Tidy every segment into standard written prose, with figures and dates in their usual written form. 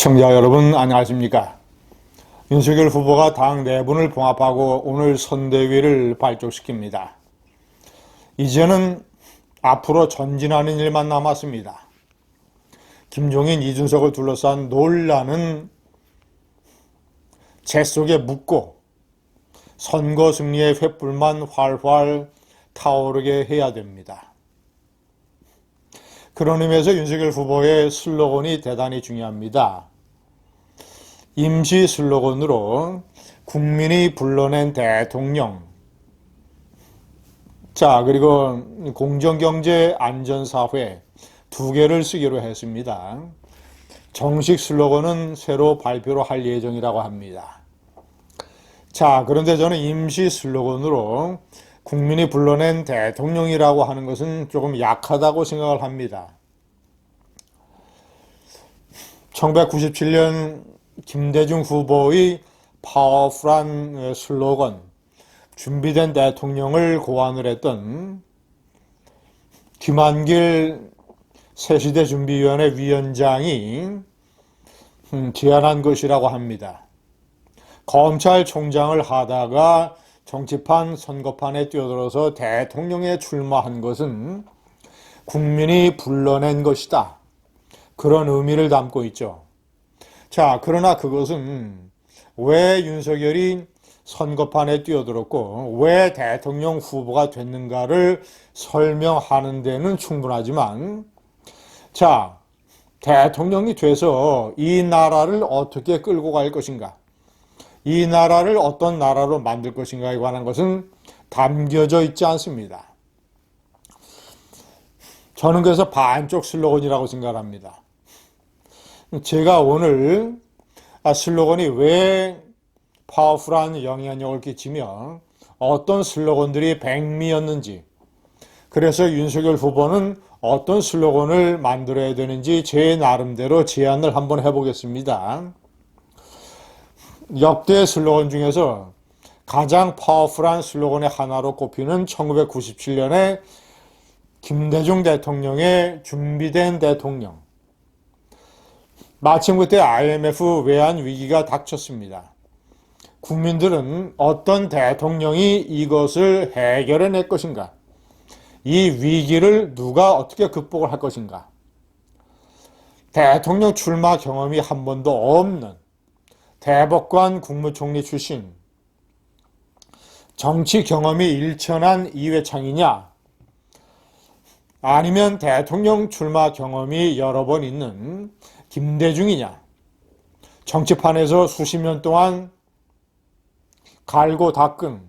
시청자 여러분 안녕하십니까? 윤석열 후보가 당 내분을 봉합하고 오늘 선대위를 발족시킵니다. 이제는 앞으로 전진하는 일만 남았습니다. 김종인, 이준석을 둘러싼 논란은 재 속에 묻고 선거 승리의 횃불만 활활 타오르게 해야 됩니다. 그런 의미에서 윤석열 후보의 슬로건이 대단히 중요합니다. 임시 슬로건으로 국민이 불러낸 대통령, 자 그리고 공정경제 안전사회 두 개를 쓰기로 했습니다. 정식 슬로건은 새로 발표를 할 예정이라고 합니다. 자, 그런데 저는 임시 슬로건으로 국민이 불러낸 대통령이라고 하는 것은 조금 약하다고 생각을 합니다. 1997년 김대중 후보의 파워풀한 슬로건, 준비된 대통령을 고안을 했던 김한길 새시대 준비위원회 위원장이 제안한 것이라고 합니다. 검찰총장을 하다가 정치판 선거판에 뛰어들어서 대통령에 출마한 것은 국민이 불러낸 것이다. 그런 의미를 담고 있죠. 자, 그러나 그것은 왜 윤석열이 선거판에 뛰어들었고 왜 대통령 후보가 됐는가를 설명하는 데는 충분하지만, 자, 대통령이 돼서 이 나라를 어떻게 끌고 갈 것인가, 이 나라를 어떤 나라로 만들 것인가에 관한 것은 담겨져 있지 않습니다. 저는 그래서 반쪽 슬로건이라고 생각합니다. 제가 오늘 슬로건이 왜 파워풀한 영향력을 끼치며 어떤 슬로건들이 백미였는지, 그래서 윤석열 후보는 어떤 슬로건을 만들어야 되는지 제 나름대로 제안을 한번 해보겠습니다. 역대 슬로건 중에서 가장 파워풀한 슬로건의 하나로 꼽히는 1997년에 김대중 대통령의 준비된 대통령. 마침 그때 IMF 외환 위기가 닥쳤습니다. 국민들은 어떤 대통령이 이것을 해결해낼 것인가? 이 위기를 누가 어떻게 극복을 할 것인가? 대통령 출마 경험이 한 번도 없는 대법관 국무총리 출신, 정치 경험이 일천한 이회창이냐? 아니면 대통령 출마 경험이 여러 번 있는 김대중이냐? 정치판에서 수십 년 동안 갈고 닦은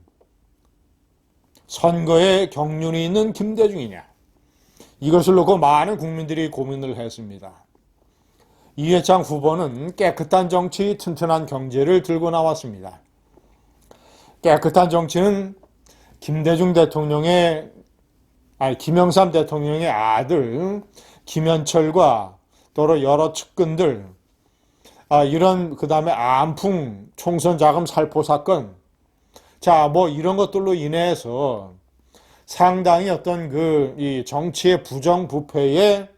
선거에 경륜이 있는 김대중이냐? 이것을 놓고 많은 국민들이 고민을 했습니다. 이회창 후보는 깨끗한 정치, 튼튼한 경제를 들고 나왔습니다. 깨끗한 정치는 김대중 대통령의, 김영삼 대통령의 아들 김현철과 또 여러 측근들, 이런 그 다음에 안풍 총선 자금 살포 사건, 자, 뭐 이런 것들로 인해서 상당히 어떤 이 정치의 부정부패에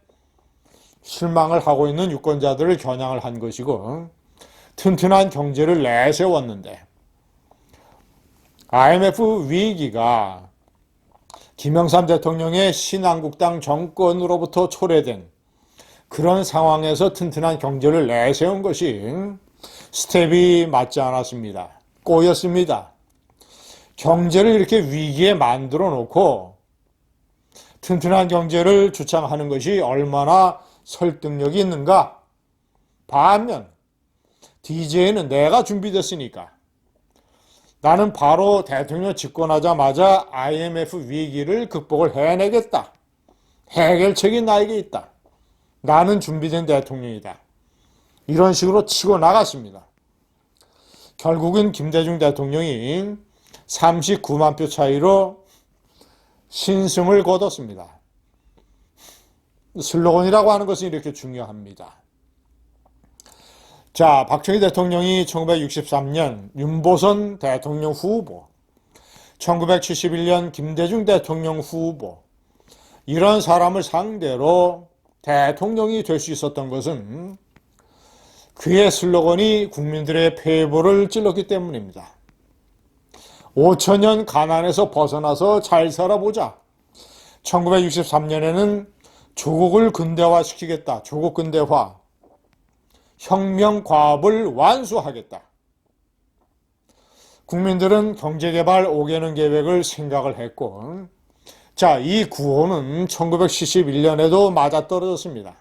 실망을 하고 있는 유권자들을 겨냥을 한 것이고, 튼튼한 경제를 내세웠는데, IMF 위기가 김영삼 대통령의 신한국당 정권으로부터 초래된 그런 상황에서 튼튼한 경제를 내세운 것이 스텝이 맞지 않았습니다. 꼬였습니다. 경제를 이렇게 위기에 만들어 놓고 튼튼한 경제를 주창하는 것이 얼마나 설득력이 있는가? 반면 DJ는 내가 준비됐으니까 나는 바로 대통령 집권하자마자 IMF 위기를 극복을 해내겠다. 해결책이 나에게 있다. 나는 준비된 대통령이다. 이런 식으로 치고 나갔습니다. 결국은 김대중 대통령이 39만 표 차이로 신승을 거뒀습니다. 슬로건이라고 하는 것은 이렇게 중요합니다. 자, 박정희 대통령이 1963년 윤보선 대통령 후보, 1971년 김대중 대통령 후보, 이런 사람을 상대로 대통령이 될 수 있었던 것은 그의 슬로건이 국민들의 폐보를 찔렀기 때문입니다. 5천년 가난에서 벗어나서 잘 살아보자. 1963년에는 조국을 근대화시키겠다. 조국 근대화. 혁명과업을 완수하겠다. 국민들은 경제개발 5개년 계획을 생각을 했고, 자, 이 구호는 1971년에도 맞아떨어졌습니다.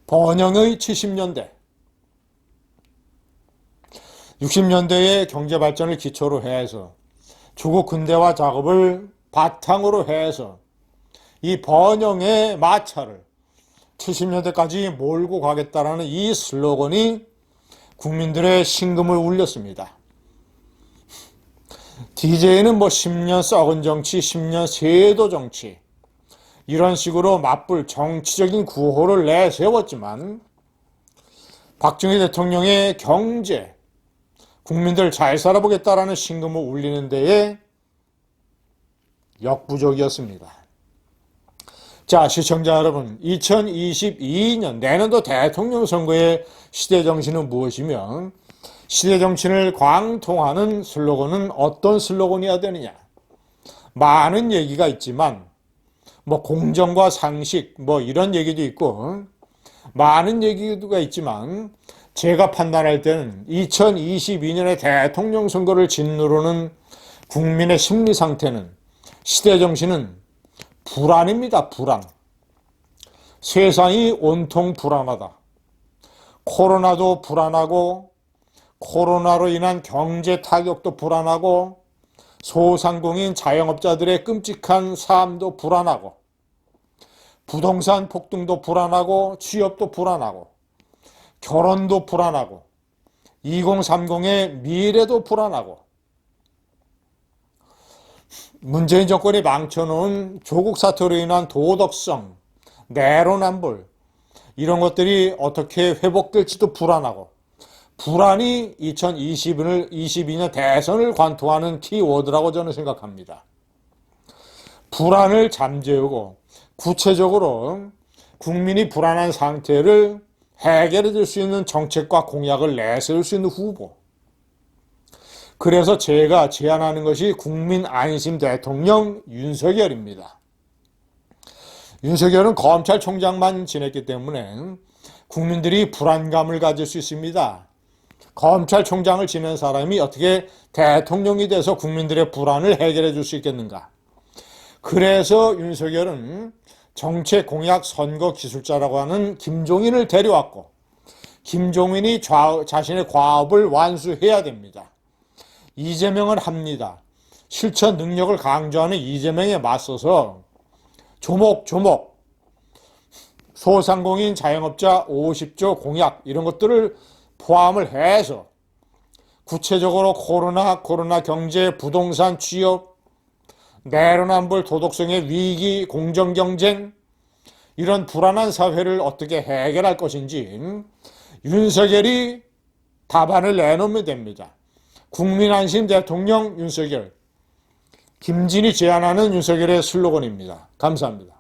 번영의 70년대. 60년대의 경제발전을 기초로 해서 조국 근대화 작업을 바탕으로 해서 이 번영의 마차를 70년대까지 몰고 가겠다라는 이 슬로건이 국민들의 심금을 울렸습니다. DJ는 10년 썩은 정치, 10년 세도 정치 이런 식으로 맞불 정치적인 구호를 내세웠지만 박정희 대통령의 경제, 국민들 잘 살아보겠다라는 심금을 울리는 데에 역부족이었습니다. 자, 시청자 여러분, 2022년 내년도 대통령 선거의 시대정신은 무엇이며 시대정신을 광통하는 슬로건은 어떤 슬로건이어야 되느냐? 많은 얘기가 있지만 공정과 상식 이런 얘기도 있고 많은 얘기가 있지만 제가 판단할 때는 2022년의 대통령 선거를 진노로는 국민의 심리 상태는 시대정신은 불안입니다. 불안. 세상이 온통 불안하다. 코로나도 불안하고 코로나로 인한 경제 타격도 불안하고 소상공인 자영업자들의 끔찍한 삶도 불안하고 부동산 폭등도 불안하고 취업도 불안하고 결혼도 불안하고 2030의 미래도 불안하고 문재인 정권이 망쳐놓은 조국 사태로 인한 도덕성, 내로남불 이런 것들이 어떻게 회복될지도 불안하고 불안이 2022년 대선을 관통하는 키워드라고 저는 생각합니다. 불안을 잠재우고 구체적으로 국민이 불안한 상태를 해결해 줄 수 있는 정책과 공약을 내세울 수 있는 후보. 그래서 제가 제안하는 것이 국민 안심 대통령 윤석열입니다. 윤석열은 검찰총장만 지냈기 때문에 국민들이 불안감을 가질 수 있습니다. 검찰총장을 지낸 사람이 어떻게 대통령이 돼서 국민들의 불안을 해결해 줄 수 있겠는가? 그래서 윤석열은 정책 공약 선거 기술자라고 하는 김종인을 데려왔고 김종인이 자신의 과업을 완수해야 됩니다. 이재명은 합니다. 실천 능력을 강조하는 이재명에 맞서서 조목조목 소상공인 자영업자 50조 공약 이런 것들을 포함을 해서 구체적으로 코로나 경제, 부동산, 취업, 내로남불, 도덕성의 위기, 공정경쟁 이런 불안한 사회를 어떻게 해결할 것인지 윤석열이 답안을 내놓으면 됩니다. 국민안심 대통령 윤석열, 김진이 제안하는 윤석열의 슬로건입니다. 감사합니다.